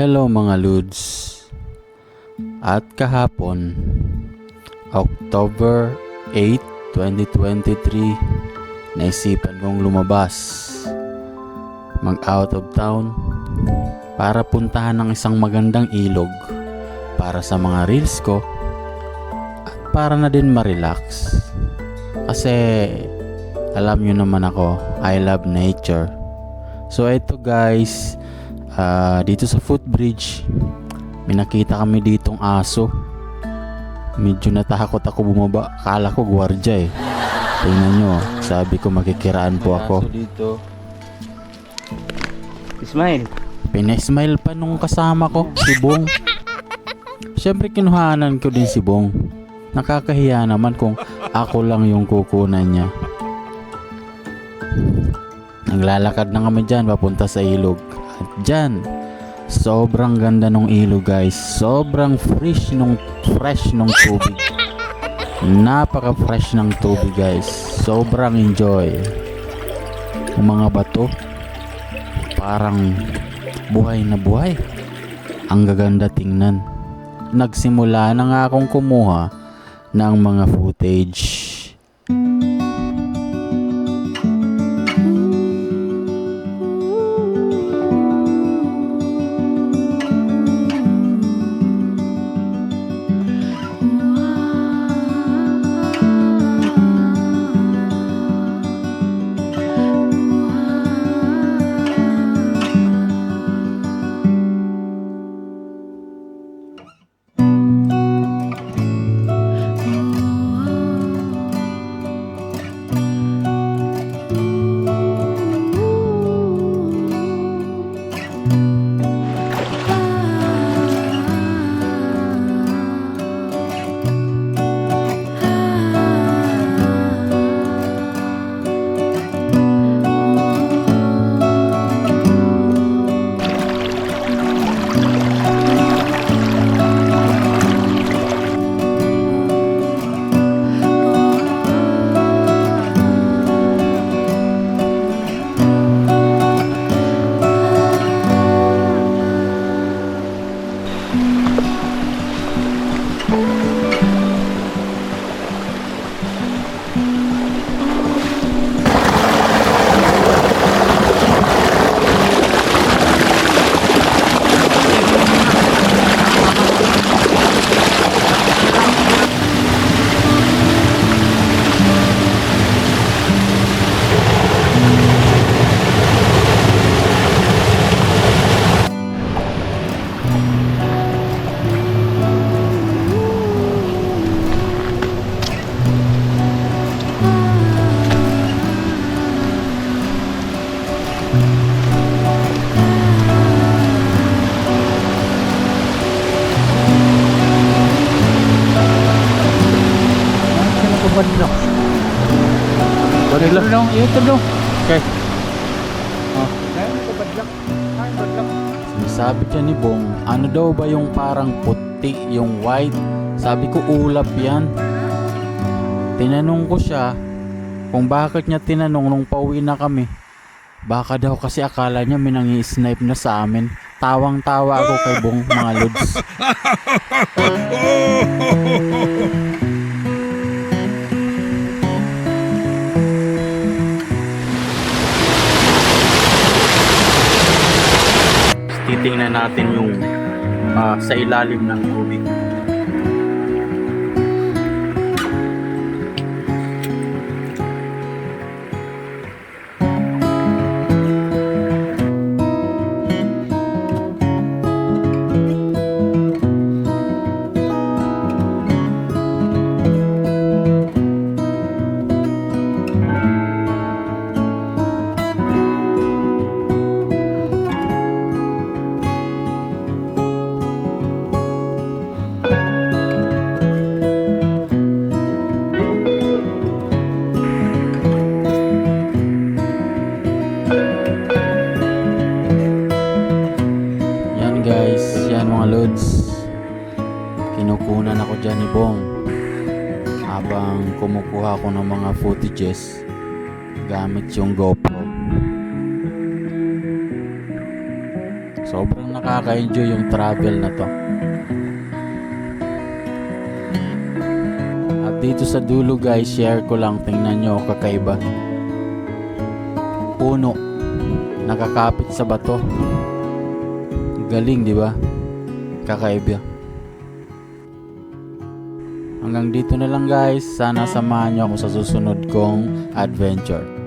Hello mga Lods. At kahapon, October 8, 2023, naisipan kong lumabas, mag out of town para puntahan ng isang magandang ilog para sa mga reels ko at para na din ma-relax. Kasi alam nyo naman ako, I love nature. So ito guys, dito sa footbridge may nakita kami ditong aso. Medyo natakot ako bumaba, akala ko gwardya eh. Tingnan nyo, sabi ko makikiraan po ako. Aso dito. Smile. Pina-smile pa nung kasama ko, si Bong. Siyempre kinuhanan ko din si Bong. Nakakahiya naman kung ako lang yung kukunan niya. Naglalakad na kami dyan papunta sa ilog. At dyan, sobrang ganda ng ilog guys. Sobrang fresh nung tubig. Napaka fresh ng tubig guys. Sobrang enjoy. Yung mga bato parang buhay na buhay. Ang gaganda tingnan. Nagsimula na nga akong kumuha ng mga footage. Badlak. Badlak dong, ito dong. Okay. Sabi siya ni Bong, ano daw ba yung parang puti, yung white? Sabi ko ulap yan. Tinanong ko siya kung bakit niya tinanong nung pauwi na kami. Baka daw kasi akala niya may nangi-snipe na sa amin. Tawang-tawa ako kay Bong, mga Lods. Titingnan natin yung sa ilalim ng tubig. Kinukunan ako dyan ni Bong habang kumukuha ako ng mga footages gamit yung GoPro. Sobrang nakaka-enjoy yung travel na to. At dito sa dulo guys, share ko lang, tingnan nyo kakaiba. Puno, nakakapit sa bato. Galing, di ba? Kakaiba. Hanggang dito na lang guys. Sana samahan nyo ako sa susunod kong adventure.